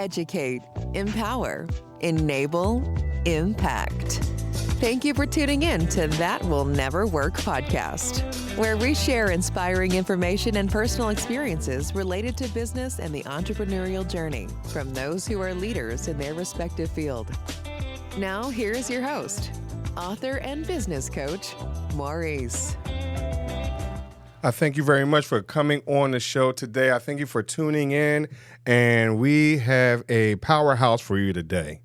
educate, empower, enable, impact. Thank you for tuning in to That Will Never Work podcast, where we share inspiring information and personal experiences related to business and the entrepreneurial journey from those who are leaders in their respective field. Now, here's your host, author and business coach, Maurice. I thank you very much for coming on the show today. I thank you for tuning in, and we have a powerhouse for you today.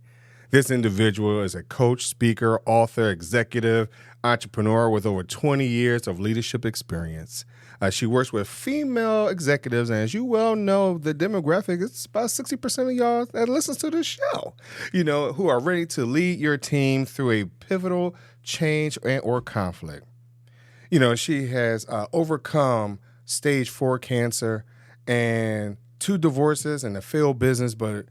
This individual is a coach, speaker, author, executive, entrepreneur with over 20 years of leadership experience. She works with female executives, and as you well know, the demographic is about 60% of y'all that listens to this show, who are ready to lead your team through a pivotal change or conflict. She has overcome stage 4 cancer and 2 divorces and a failed business, but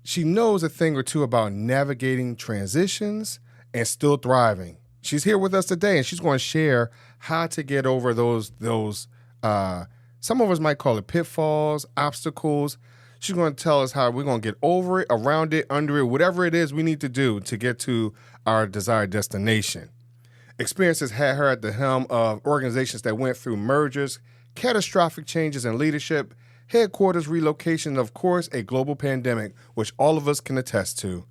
she knows a thing or two about navigating transitions and still thriving. She's here with us today, and she's going to share how to get over those some of us might call it pitfalls, obstacles. She's going to tell us how we're going to get over it, around it, under it, whatever it is we need to do to get to our desired destination. Experiences had her at the helm of organizations that went through mergers, catastrophic changes in leadership, headquarters relocation, and of course, a global pandemic, which all of us can attest to.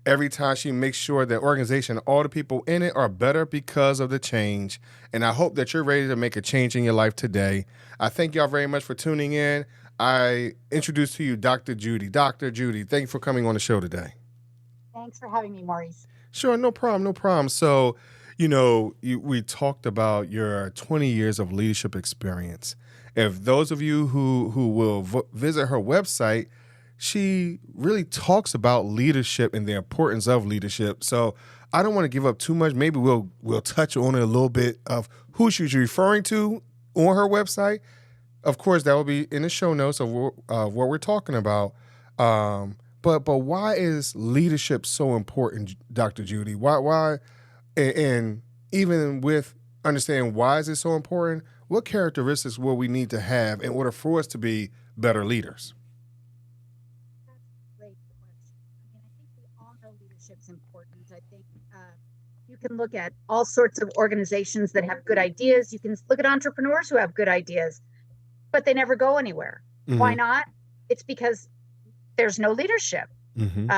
Every time she makes sure that organization, all the people in it are better because of the change. And I hope that you're ready to make a change in your life today. I thank y'all very much for tuning in. I introduce to you Dr. Judy. Dr. Judy, thank you for coming on the show today. Thanks for having me, Maurice. Sure, no problem. So, we talked about your 20 years of leadership experience. If those of you who will visit her website, she really talks about leadership and the importance of leadership. So I don't want to give up too much. Maybe we'll touch on it a little bit of who she's referring to on her website. Of course, that will be in the show notes of what we're talking about. But why is leadership so important, Dr. Judy? Why? And even with understanding why is it so important, what characteristics will we need to have in order for us to be better leaders? That's a great question. I think we all know leadership's important. I think you can look at all sorts of organizations that have good ideas. You can look at entrepreneurs who have good ideas, but they never go anywhere. Mm-hmm. Why not? It's because there's no leadership. Mm-hmm.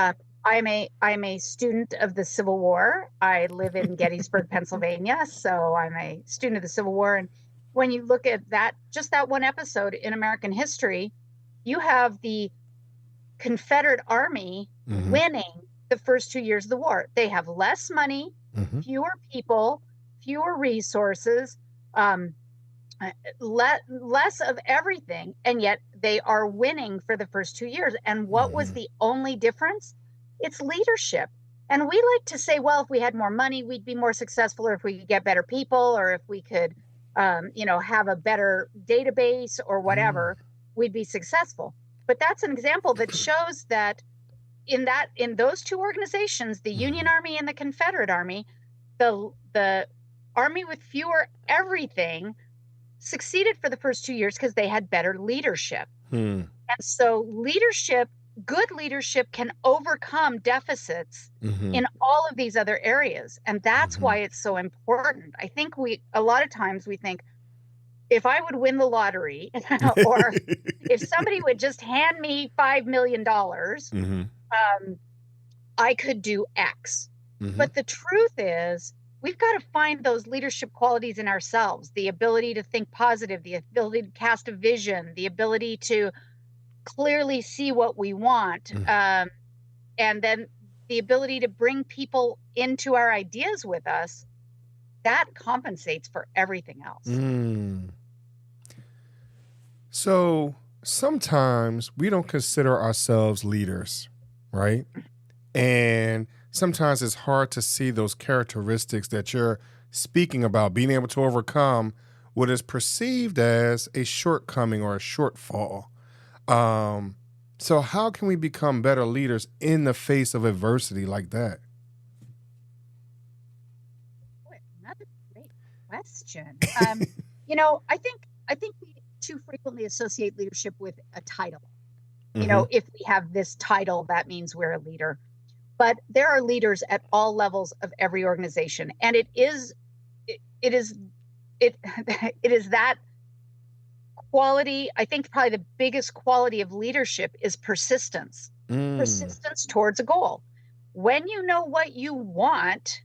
I'm a student of the Civil War. I live in Gettysburg, Pennsylvania, so I'm a student of the Civil War. And when you look at that, just that one episode in American history, you have the Confederate Army mm-hmm. winning the first 2 years of the war. They have less money, mm-hmm. fewer people, fewer resources, less of everything, and yet they are winning for the first 2 years. And what mm-hmm. was the only difference? It's leadership. And we like to say, well, if we had more money, we'd be more successful, or if we could get better people, or if we could, have a better database or whatever, we'd be successful. But that's an example that shows that in those 2 organizations, the Union Army and the Confederate Army, the army with fewer everything succeeded for the first 2 years because they had better leadership. And so good leadership can overcome deficits mm-hmm. in all of these other areas. And that's mm-hmm. why it's so important. I think a lot of times we think, if I would win the lottery or if somebody would just hand me $5 million, mm-hmm. I could do X. Mm-hmm. But the truth is, we've got to find those leadership qualities in ourselves, the ability to think positive, the ability to cast a vision, the ability to clearly see what we want, mm-hmm. And then the ability to bring people into our ideas with us. That compensates for everything else. So sometimes we don't consider ourselves leaders, right? And sometimes it's hard to see those characteristics that you're speaking about, being able to overcome what is perceived as a shortcoming or a shortfall. So how can we become better leaders in the face of adversity like that? Another great question. I think we too frequently associate leadership with a title. You know, if we have this title, that means we're a leader. But there are leaders at all levels of every organization. And it is that quality. I think probably the biggest quality of leadership is persistence. Persistence towards a goal. When you know what you want,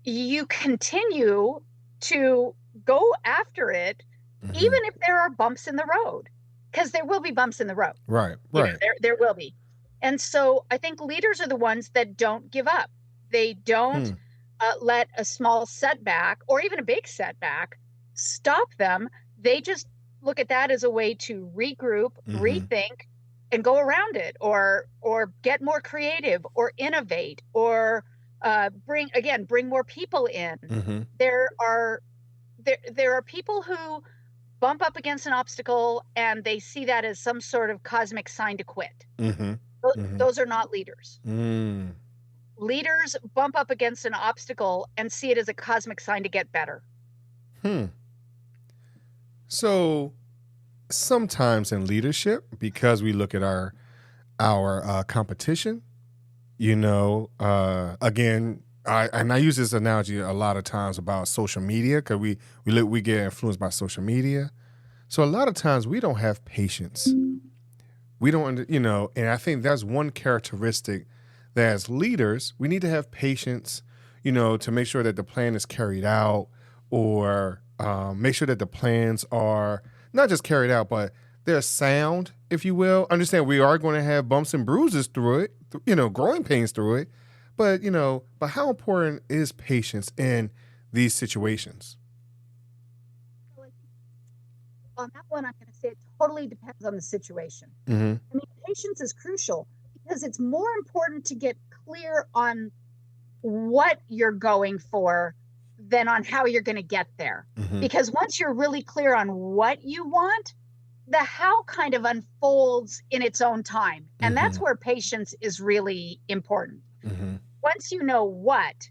you continue to go after it, even if there are bumps in the road, because there will be bumps in the road. Right. You know, there will be. And so I think leaders are the ones that don't give up. They don't let a small setback or even a big setback stop them. They just look at that as a way to regroup, rethink, and go around it, or get more creative, or innovate, or bring more people in. There are people who bump up against an obstacle and they see that as some sort of cosmic sign to quit. Those are not leaders. Leaders bump up against an obstacle and see it as a cosmic sign to get better. So sometimes in leadership, because we look at our competition, you know, again, I use this analogy a lot of times about social media, because we get influenced by social media. So a lot of times we don't have patience. We don't, you know, and I think that's one characteristic that as leaders, we need to have patience, you know, to make sure that the plan is carried out, or make sure that the plans are not just carried out, but they're sound, if you will. Understand we are going to have bumps and bruises through it, you know, growing pains through it. But, you know, how important is patience in these situations? On that one, I'm going to say it totally depends on the situation. I mean, patience is crucial because it's more important to get clear on what you're going for than on how you're going to get there. Because once you're really clear on what you want, the how kind of unfolds in its own time. And that's where patience is really important. Once you know what,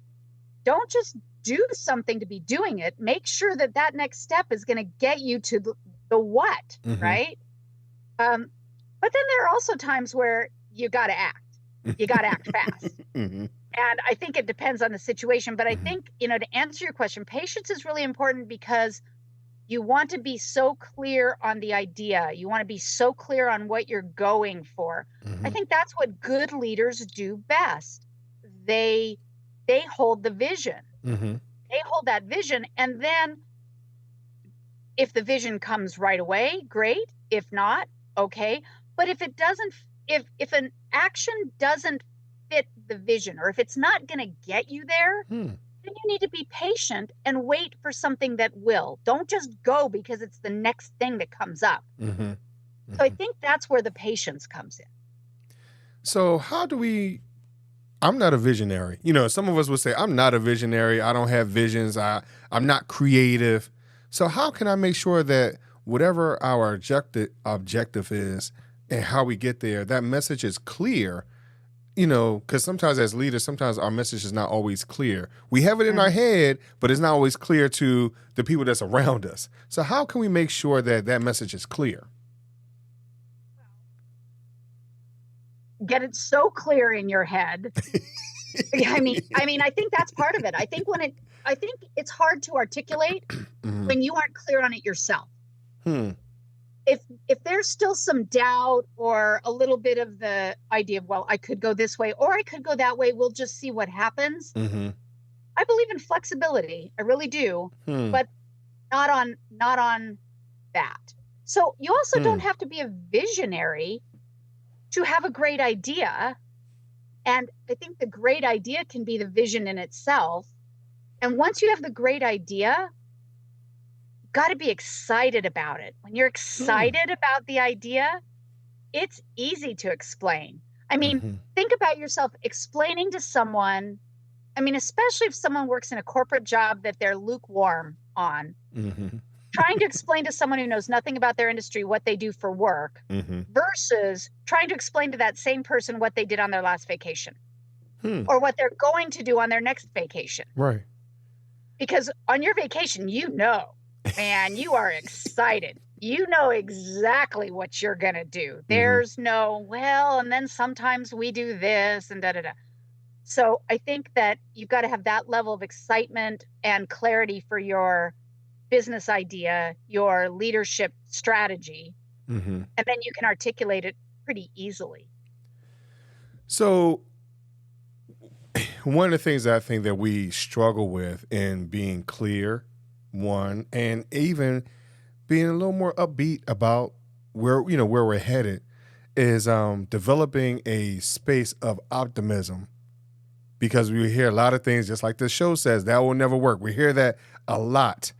don't just do something to be doing it. Make sure that that next step is going to get you to the what, right? But then there are also times where you got to act. You got to act fast. And I think it depends on the situation. But I think, you know, to answer your question, patience is really important because you want to be so clear on the idea. You want to be so clear on what you're going for. I think that's what good leaders do best. They hold the vision. They hold that vision. And then if the vision comes right away, great. If not, okay. But if it doesn't, if an action doesn't fit the vision, or if it's not going to get you there, then you need to be patient and wait for something that will. Don't just go because it's the next thing that comes up. So I think that's where the patience comes in. So I'm not a visionary. You know, some of us would say, I'm not a visionary. I don't have visions. I'm not creative. So how can I make sure that whatever our objective is and how we get there, that message is clear? You know, because sometimes as leaders, sometimes our message is not always clear. We have it in our head, but it's not always clear to the people that's around us. So how can we make sure that that message is clear? Get it so clear in your head. I mean, I think that's part of it. I think it's hard to articulate when you aren't clear on it yourself. If there's still some doubt or a little bit of the idea of, well, I could go this way or I could go that way, we'll just see what happens. I believe in flexibility. I really do, but not on that. So you also don't have to be a visionary to have a great idea. And I think the great idea can be the vision in itself. And once you have the great idea, you've got to be excited about it. When you're excited about the idea, it's easy to explain. I mean, think about yourself explaining to someone. I mean, especially if someone works in a corporate job that they're lukewarm on. Trying to explain to someone who knows nothing about their industry what they do for work versus trying to explain to that same person what they did on their last vacation or what they're going to do on their next vacation. Right. Because on your vacation, you know, man, you are excited. you know exactly what you're going to do. Mm-hmm. There's no, well, and then sometimes we do this and da da da. So I think that you've got to have that level of excitement and clarity for your business idea, your leadership strategy, Mm-hmm. and then you can articulate it pretty easily. So one of the things that I think that we struggle with in being clear, one, and even being a little more upbeat about where we're headed is developing a space of optimism, because we hear a lot of things, just like the show says, that will never work. We hear that a lot,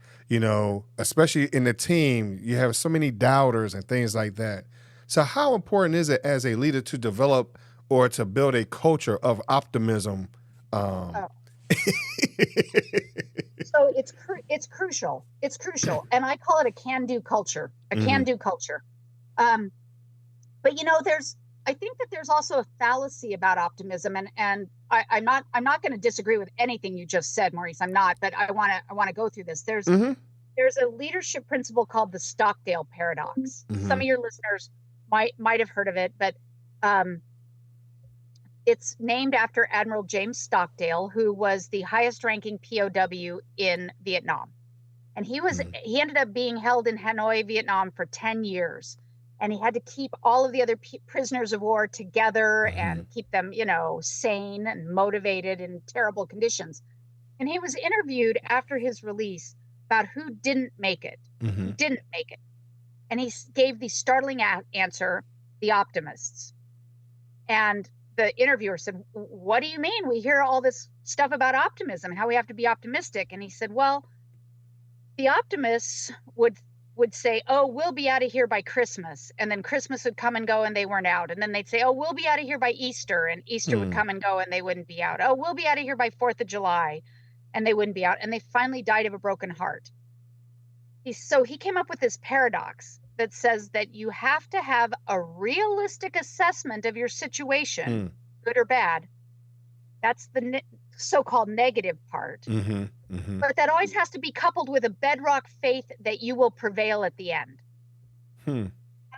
especially in the team. You have so many doubters and things like that. So how important is it as a leader to develop or to build a culture of optimism? So it's crucial. It's crucial. And I call it a can-do culture, can-do culture. But I think that there's also a fallacy about optimism, and I'm not going to disagree with anything you just said, Maurice. I'm not, but I want to go through this. There's a leadership principle called the Stockdale Paradox. Mm-hmm. Some of your listeners might have heard of it, but it's named after Admiral James Stockdale, who was the highest-ranking POW in Vietnam, and he ended up being held in Hanoi, Vietnam, for 10 years. And he had to keep all of the other prisoners of war together and keep them, sane and motivated in terrible conditions. And he was interviewed after his release about who didn't make it. Mm-hmm. Who didn't make it. And he gave the startling answer, the optimists. And the interviewer said, "What do you mean? We hear all this stuff about optimism, how we have to be optimistic." And he said, "Well, the optimists would say, oh, we'll be out of here by Christmas." And then Christmas would come and go and they weren't out. And then they'd say, oh, we'll be out of here by Easter. And Easter would come and go and they wouldn't be out. Oh, we'll be out of here by 4th of July. And they wouldn't be out. And they finally died of a broken heart. So he came up with this paradox that says that you have to have a realistic assessment of your situation, good or bad. That's the so-called negative part. Mm-hmm. Mm-hmm. But that always has to be coupled with a bedrock faith that you will prevail at the end. And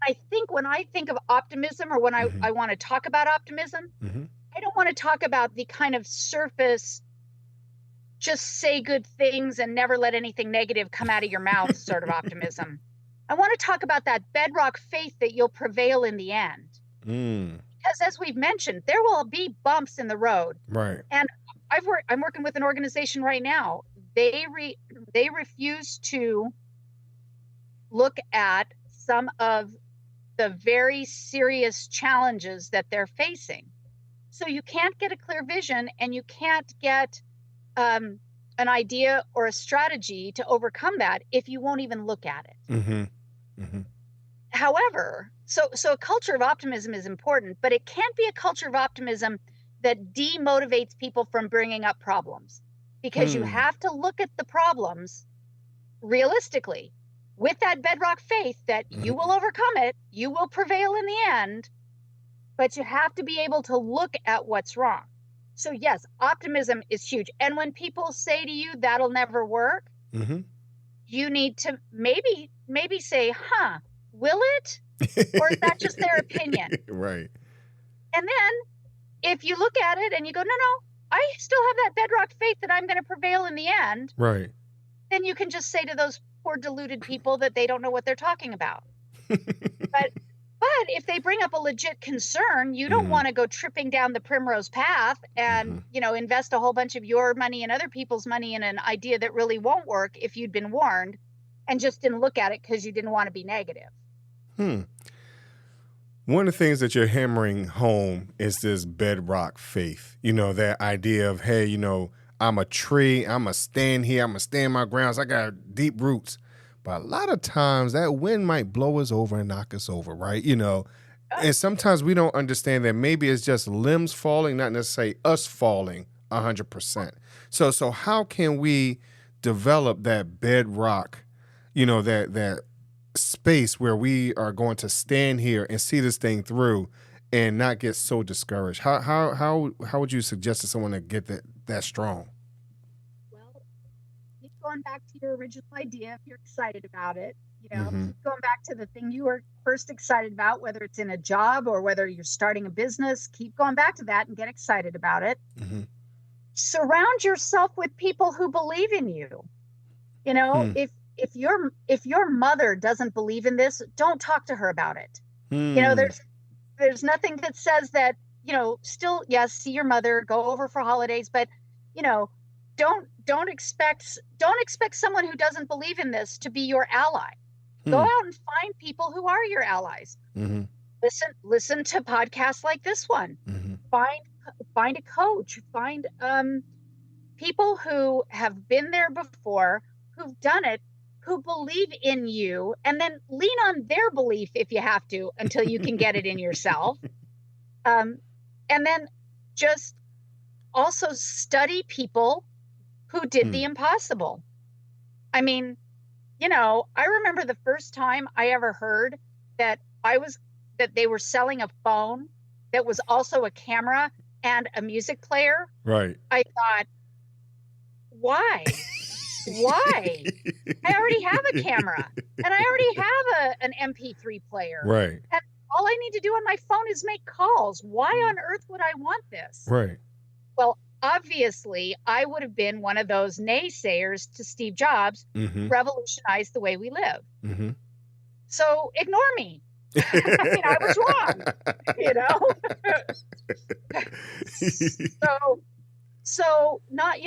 I think when I think of optimism, or when I want to talk about optimism, I don't want to talk about the kind of surface, just say good things and never let anything negative come out of your mouth sort of optimism. I want to talk about that bedrock faith that you'll prevail in the end. Because as we've mentioned, there will be bumps in the road. Right. And I'm working with an organization right now. They refuse to look at some of the very serious challenges that they're facing. So you can't get a clear vision, and you can't get an idea or a strategy to overcome that if you won't even look at it. However, so a culture of optimism is important, but it can't be a culture of optimism that demotivates people from bringing up problems, because you have to look at the problems realistically with that bedrock faith that you will overcome it, you will prevail in the end, but you have to be able to look at what's wrong. So yes, optimism is huge. And when people say to you, that'll never work, you need to maybe say, will it? Or is that just their opinion? Right. And then if you look at it and you go, no, I still have that bedrock faith that I'm going to prevail in the end. Right. Then you can just say to those poor deluded people that they don't know what they're talking about. But if they bring up a legit concern, you don't want to go tripping down the primrose path and, invest a whole bunch of your money and other people's money in an idea that really won't work if you'd been warned and just didn't look at it because you didn't want to be negative. One of the things that you're hammering home is this bedrock faith, that idea of, hey, I'm a tree, I'm going to stand here, I'm going to stand my grounds, I got deep roots. But a lot of times that wind might blow us over and knock us over, right? And sometimes we don't understand that maybe it's just limbs falling, not necessarily us falling 100%. So how can we develop that bedrock, that space where we are going to stand here and see this thing through and not get so discouraged? How would you suggest to someone to get that strong? Well, going back to your original idea, if you're excited about it, Mm-hmm. Keep going back to the thing you were first excited about, whether it's in a job or whether you're starting a business. Keep going back to that and get excited about it. Mm-hmm. Surround yourself with people who believe in you. Hmm. If your mother doesn't believe in this, don't talk to her about it. Hmm. There's nothing that says that, still, yes, see your mother, go over for holidays, but you know, don't expect someone who doesn't believe in this to be your ally. Go Hmm. out and find people who are your allies. Mm-hmm. Listen to podcasts like this one. Mm-hmm. Find a coach. Find people who have been there before, who've done it, who believe in you, and then lean on their belief if you have to until you can get it in yourself. And then just also study people who did Hmm. the impossible. I mean, I remember the first time I ever heard that that they were selling a phone that was also a camera and a music player. Right. I thought, why? Why? I already have a camera and I already have an MP3 player. Right. And all I need to do on my phone is make calls. Why on earth would I want this? Right. Well, obviously, I would have been one of those naysayers to Steve Jobs, Mm-hmm. revolutionized the way we live. Mm-hmm. So ignore me. I mean, I was wrong, you know? so not,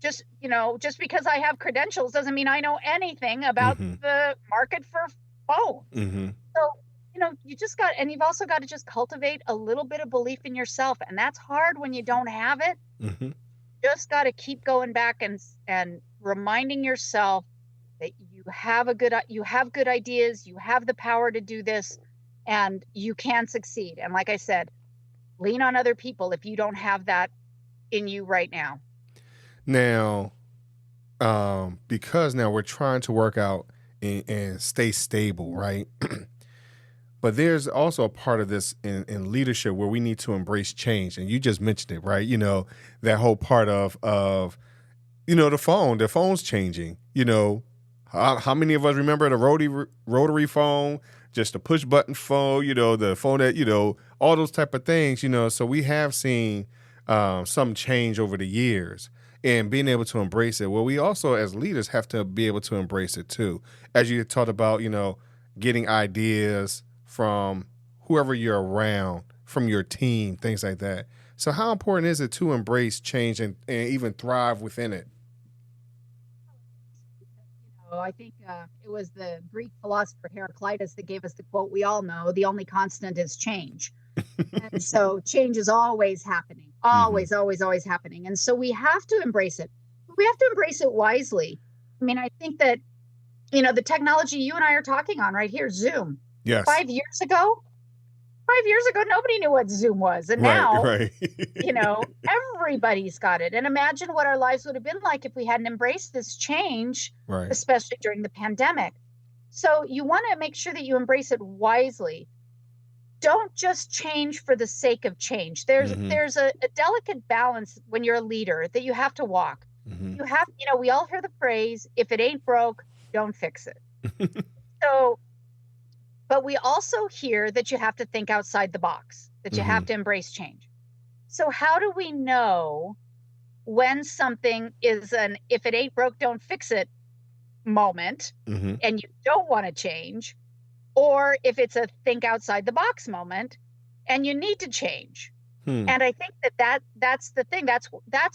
just because I have credentials doesn't mean I know anything about Mm-hmm. the market for phones. Mm-hmm. So, you've also got to just cultivate a little bit of belief in yourself. And that's hard when you don't have it. Mm-hmm. Just got to keep going back and reminding yourself that you have good ideas, you have the power to do this, and you can succeed. And like I said, lean on other people if you don't have that in you right now. Now, because now we're trying to work out and stay stable, right? But there's also a part of this in leadership where we need to embrace change. And you just mentioned it, right? That whole part of the phone's changing. How many of us remember the rotary phone, just a push button phone, the phone that, all those type of things, so we have seen some change over the years and being able to embrace it. Well, we also as leaders have to be able to embrace it too. As you talked about, getting ideas from whoever you're around, from your team, things like that. So how important is it to embrace change and even thrive within it? I think it was the Greek philosopher Heraclitus that gave us the quote we all know: the only constant is change. And so change is always happening, always, always, always happening. And so we have to embrace it. We have to embrace it wisely. I mean, I think that, the technology you and I are talking on right here, Zoom. Yes. 5 years ago, nobody knew what Zoom was. And Right, now, right. everybody's got it. And imagine what our lives would have been like if we hadn't embraced this change, Right. especially during the pandemic. So you want to make sure that you embrace it wisely. Don't just change for the sake of change. There's a delicate balance when you're a leader that you have to walk. Mm-hmm. We all hear the phrase, if it ain't broke, don't fix it. But we also hear that you have to think outside the box, that you have to embrace change. So how do we know when something is an if it ain't broke, don't fix it moment, and you don't want to change, or if it's a think outside the box moment and you need to change? And I think that's the thing. That's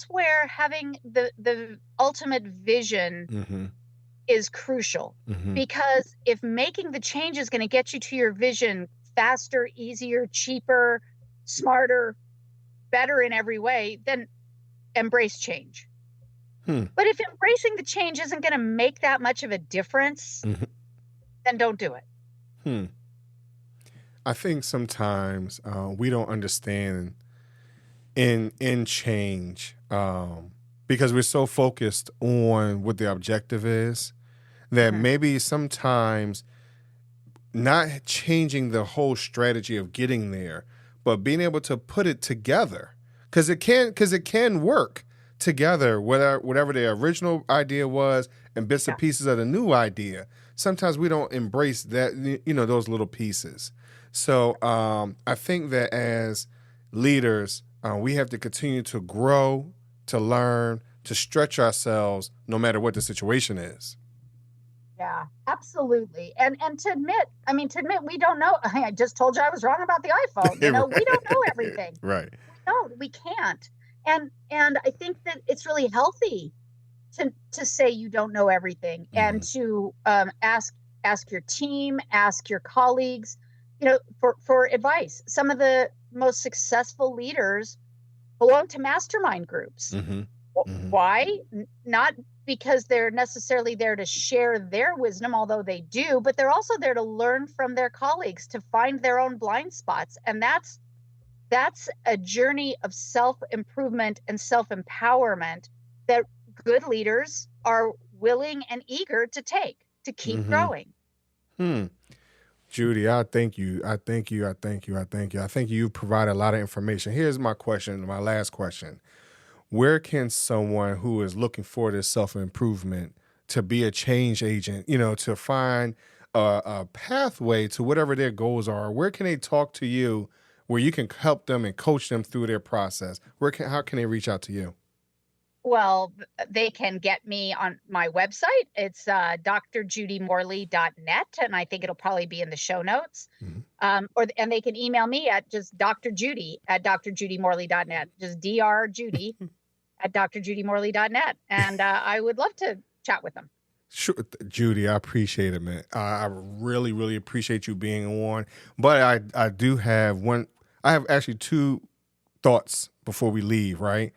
where having the ultimate vision is crucial, because if making the change is going to get you to your vision faster, easier, cheaper, smarter, better in every way, then embrace change. But if embracing the change isn't going to make that much of a difference, then don't do it. I think sometimes we don't understand in change because we're so focused on what the objective is that maybe sometimes not changing the whole strategy of getting there, but being able to put it together because it can work together, whatever their original idea was and bits and pieces of the new idea. Sometimes we don't embrace that, those little pieces. So I think that as leaders, we have to continue to grow, to learn, to stretch ourselves, no matter what the situation is. Yeah, absolutely. And to admit we don't know. I just told you I was wrong about the iPhone. Right. We don't know everything. Right. No, we can't. And I think that it's really healthy to say you don't know everything, and to ask your team, ask your colleagues, for advice. Some of the most successful leaders belong to mastermind groups. Why? Not because they're necessarily there to share their wisdom, although they do, but they're also there to learn from their colleagues, to find their own blind spots. And that's a journey of self-improvement and self-empowerment that good leaders are willing and eager to take to keep growing. Judy, I thank you. I think you've provided a lot of information. Here's my question, my last question. Where can someone who is looking for this self-improvement, to be a change agent, to find a pathway to whatever their goals are, where can they talk to you where you can help them and coach them through their process? How can they reach out to you? Well, they can get me on my website. It's drjudymorley.net, and I think it'll probably be in the show notes. And they can email me at just drjudy@drjudymorley.net, just drjudy at drjudymorley.net. And I would love to chat with them. Sure, Judy, I appreciate it, man. I really, really appreciate you being on. But I do have one. I have actually two thoughts before we leave, right?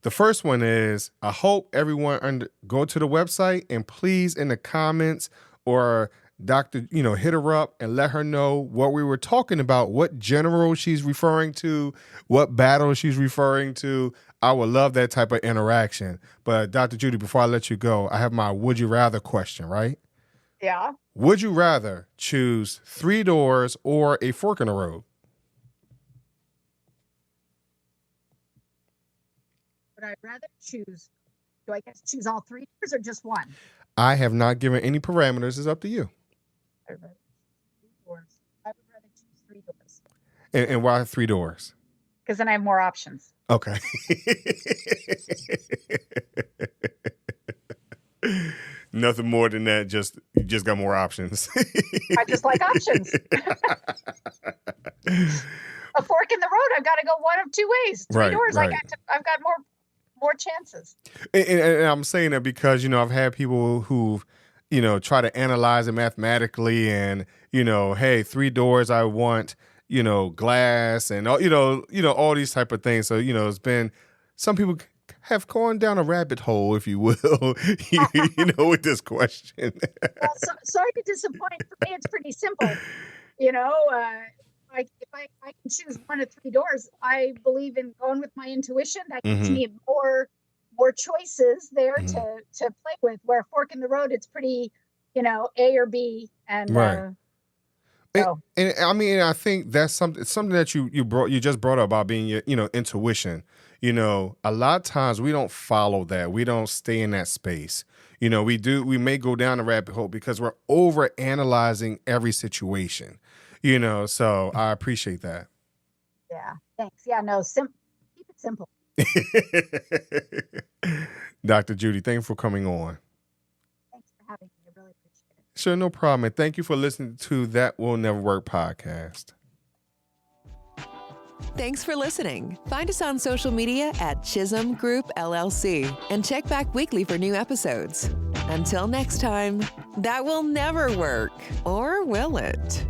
The first one is, I hope everyone go to the website and please in the comments or Dr. Hit her up and let her know what we were talking about, what general she's referring to, what battle she's referring to. I would love that type of interaction. But Dr. Judy, before I let you go, I have my would you rather question, right? Yeah. Would you rather choose 3 doors or a fork in the road? Would I rather choose, do I get to choose all 3 doors or just one? I have not given any parameters. It's up to you. I would rather choose 3 doors. And why 3 doors? Because then I have more options. Okay. Nothing more than that. You just got more options. I just like options. A fork in the road, I've got to go one of 2 ways. 3 doors, right. I've got more chances. And I'm saying that because, I've had people who've, try to analyze it mathematically and, hey, 3 doors, I want, glass and, all these type of things. So, it's been, some people have gone down a rabbit hole, if you will, with this question. Well, sorry to disappoint. For me, it's pretty simple. If I can choose one of 3 doors, I believe in going with my intuition. That gives me more choices there to play with. Where a fork in the road, it's pretty, A or B, and right. So. And I mean, I think that's something that you just brought up about being your intuition. A lot of times we don't follow that. We don't stay in that space. We may go down the rabbit hole because we're over analyzing every situation. So I appreciate that. Yeah, thanks. Yeah, no, keep it simple. Dr. Judy, thank you for coming on. Thanks for having me. I really appreciate it. Sure, no problem. And thank you for listening to That Will Never Work podcast. Thanks for listening. Find us on social media at Chisholm Group LLC and check back weekly for new episodes. Until next time, that will never work, or will it?